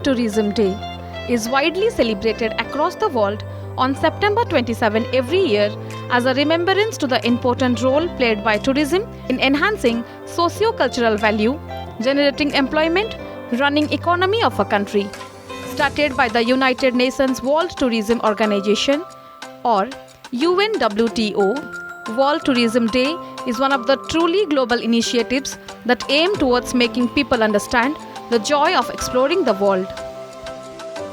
World Tourism Day is widely celebrated across the world on September 27 every year as a remembrance to the important role played by tourism in enhancing socio-cultural value, generating employment, running economy of a country. Started by the United Nations World Tourism Organization or UNWTO, World Tourism Day is one of the truly global initiatives that aim towards making people understand the joy of exploring the world.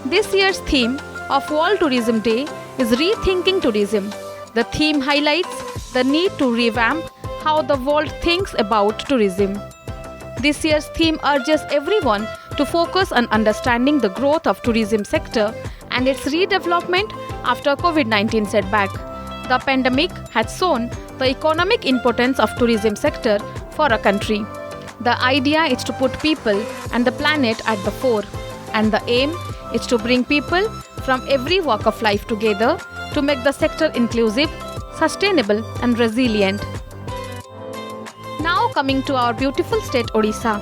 This year's theme of World Tourism Day is Rethinking Tourism. The theme highlights the need to revamp how the world thinks about tourism. This year's theme urges everyone to focus on understanding the growth of tourism sector and its redevelopment after COVID-19 setback. The pandemic has shown the economic importance of tourism sector for a country. The idea is to put people and the planet at the fore, and the aim is to bring people from every walk of life together to make the sector inclusive, sustainable and resilient. Now coming to our beautiful state Odisha.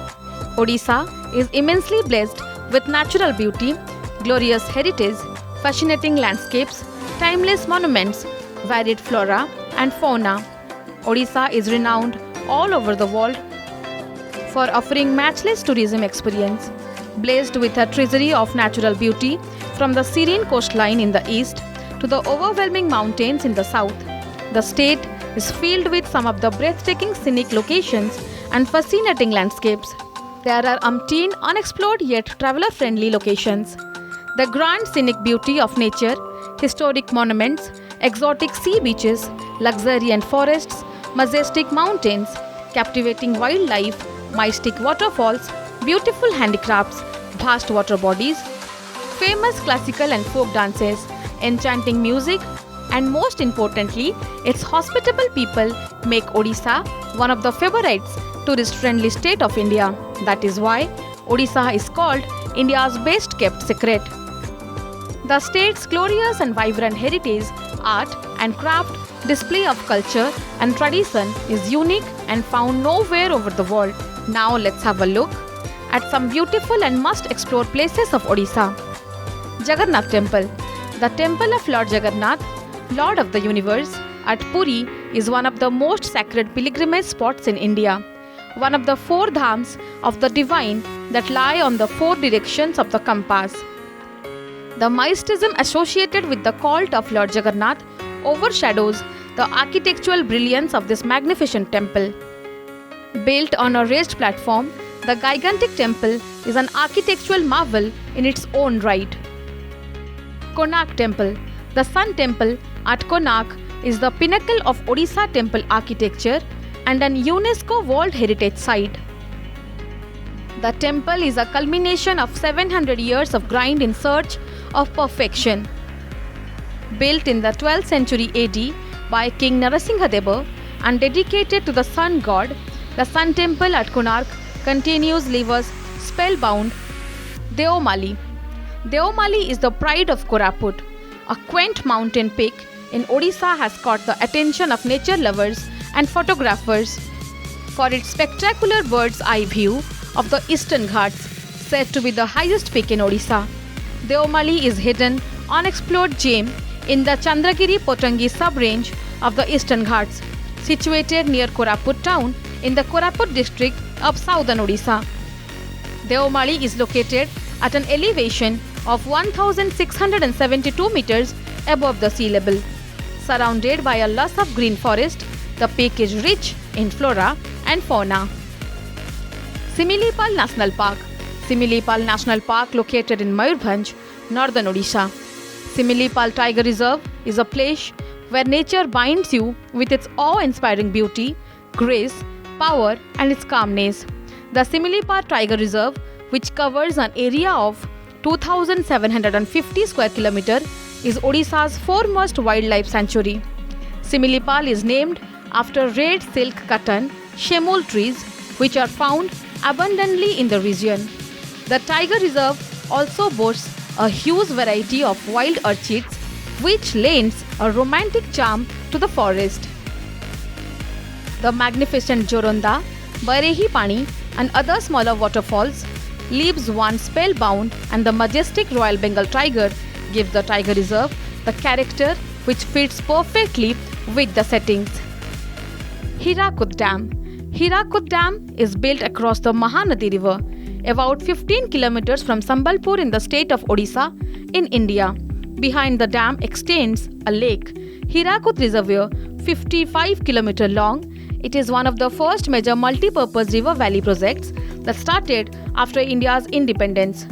Odisha is immensely blessed with natural beauty, glorious heritage, fascinating landscapes, timeless monuments, varied flora and fauna. Odisha is renowned all over the world for offering matchless tourism experience. Blessed with a treasury of natural beauty from the serene coastline in the east to the overwhelming mountains in the south, the state is filled with some of the breathtaking scenic locations and fascinating landscapes. There are umpteen unexplored yet traveler-friendly locations. The grand scenic beauty of nature, historic monuments, exotic sea beaches, luxuriant forests, majestic mountains, captivating wildlife, majestic waterfalls, beautiful handicrafts, vast water bodies, famous classical and folk dances, enchanting music, and most importantly, its hospitable people make Odisha one of the favorites tourist-friendly state of India. That is why Odisha is called India's best kept secret. The state's glorious and vibrant heritage, art and craft, display of culture and tradition is unique and found nowhere over the world. Now let's have a look at some beautiful and must-explore places of Odisha. Jagannath Temple. The temple of Lord Jagannath, Lord of the Universe, at Puri is one of the most sacred pilgrimage spots in India, one of the four dhams of the divine that lie on the four directions of the compass. The mysticism associated with the cult of Lord Jagannath overshadows the architectural brilliance of this magnificent temple. Built on a raised platform, the gigantic temple is an architectural marvel in its own right. Konark Temple. The Sun Temple at Konark is the pinnacle of Odisha temple architecture and an UNESCO World Heritage Site. The temple is a culmination of 700 years of grind in search of perfection. Built in the 12th century AD by King Narasimhadeva and dedicated to the sun god, the Sun Temple at Konark continues leave us spellbound. Deomali. Deomali is the pride of Koraput. A quaint mountain peak in Odisha has caught the attention of nature lovers and photographers for its spectacular bird's eye view of the Eastern Ghats, said to be the highest peak in Odisha. Deomali is hidden, unexplored gem in the Chandragiri-Potangi sub-range of the Eastern Ghats, situated near Koraput town in the Koraput district of southern Odisha. Deomali is located at an elevation of 1,672 meters above the sea level. Surrounded by a lush of green forest, the peak is rich in flora and fauna. Similipal National Park. Similipal National Park located in Mayurbhanj, northern Odisha. Similipal Tiger Reserve is a place where nature binds you with its awe-inspiring beauty, grace, power and its calmness. The Similipal Tiger Reserve, which covers an area of 2,750 square kilometers, is Odisha's foremost wildlife sanctuary. Similipal is named after red silk cotton, shemul trees, which are found abundantly in the region. The Tiger Reserve also boasts a huge variety of wild orchids, which lends a romantic charm to the forest. The magnificent Joronda, Barehi Pani and other smaller waterfalls leaves one spellbound, and the majestic Royal Bengal tiger gives the tiger reserve the character which fits perfectly with the settings. Hirakud Dam. Hirakud Dam is built across the Mahanadi River, about 15 kilometers from Sambalpur in the state of Odisha in India. Behind the dam extends a lake, Hirakud Reservoir, 55 km long. It is one of the first major multi-purpose river valley projects that started after India's independence.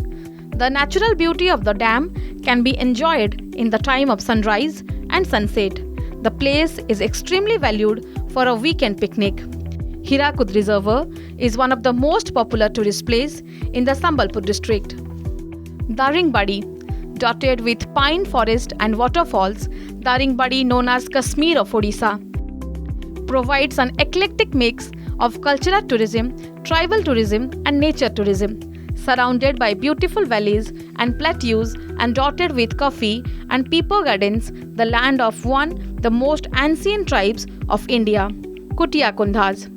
The natural beauty of the dam can be enjoyed in the time of sunrise and sunset. The place is extremely valued for a weekend picnic. Hirakud Reservoir is one of the most popular tourist places in the Sambalpur district. Daringbadi, dotted with pine forest and waterfalls, Daringbadi, known as Kashmir of Odisha, provides an eclectic mix of cultural tourism, tribal tourism and nature tourism. Surrounded by beautiful valleys and plateaus and dotted with coffee and pepper gardens, the land of one of the most ancient tribes of India, Kutiya Kundhas,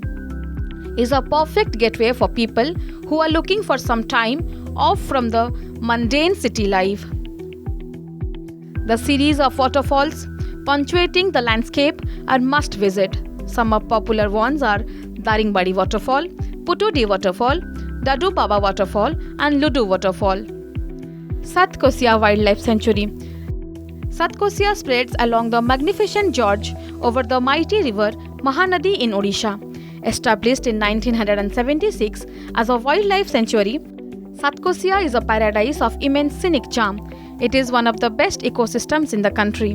is a perfect gateway for people who are looking for some time off from the mundane city life. The series of waterfalls punctuating the landscape are must visit. Some of popular ones are Daringbadi Waterfall, Putudi Waterfall, Dadu Baba Waterfall and Ludu Waterfall. Satkosia Wildlife Sanctuary. Satkosia spreads along the magnificent gorge over the mighty river Mahanadi in Odisha. Established in 1976 as a wildlife sanctuary, Satkosia is a paradise of immense scenic charm. It is one of the best ecosystems in the country.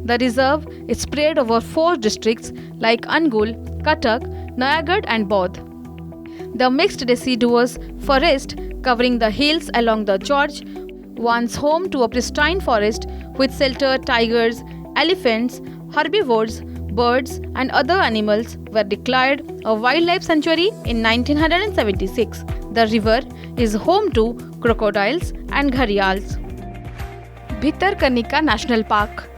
The reserve is spread over 4 districts like Angul, Cuttack, Nayagarh and Bodh. The mixed deciduous forest covering the hills along the gorge, once home to a pristine forest with sheltered tigers, elephants, herbivores, birds and other animals, were declared a wildlife sanctuary in 1976. The river is home to crocodiles and gharials. Bhitarkanika National Park.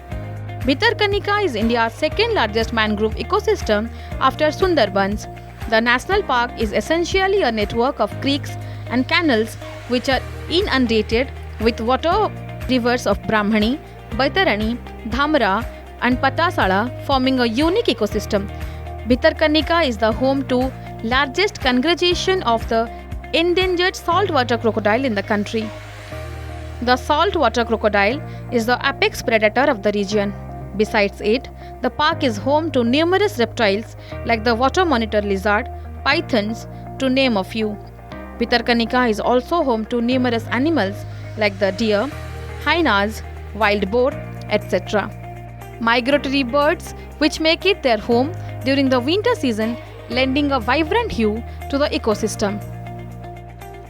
Bhitarkanika is India's second largest mangrove ecosystem after Sundarbans. The national park is essentially a network of creeks and canals which are inundated with water rivers of Brahmani, Baitarani, Dhamra and Patasala, forming a unique ecosystem. Bhitarkanika is the home to largest congregation of the endangered saltwater crocodile in the country. The saltwater crocodile is the apex predator of the region. Besides it, the park is home to numerous reptiles like the water monitor lizard, pythons, to name a few. Bhitarkanika is also home to numerous animals like the deer, hyenas, wild boar, etc. Migratory birds which make it their home during the winter season, lending a vibrant hue to the ecosystem.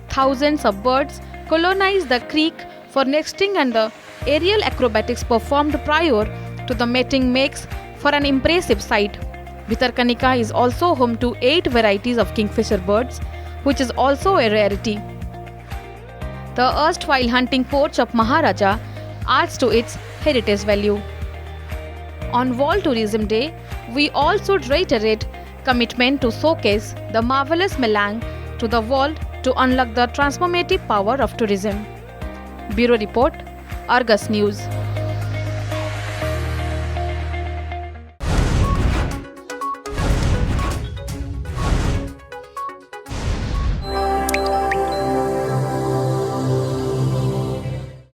Thousands of birds colonize the creek for nesting, and the aerial acrobatics performed prior to the mating makes for an impressive sight. Bhitarkanika is also home to 8 varieties of kingfisher birds, which is also a rarity. The erstwhile hunting porch of Maharaja adds to its heritage value. On World Tourism Day, we all should reiterate commitment to showcase the marvelous Melang to the world to unlock the transformative power of tourism. Bureau Report, Argus News.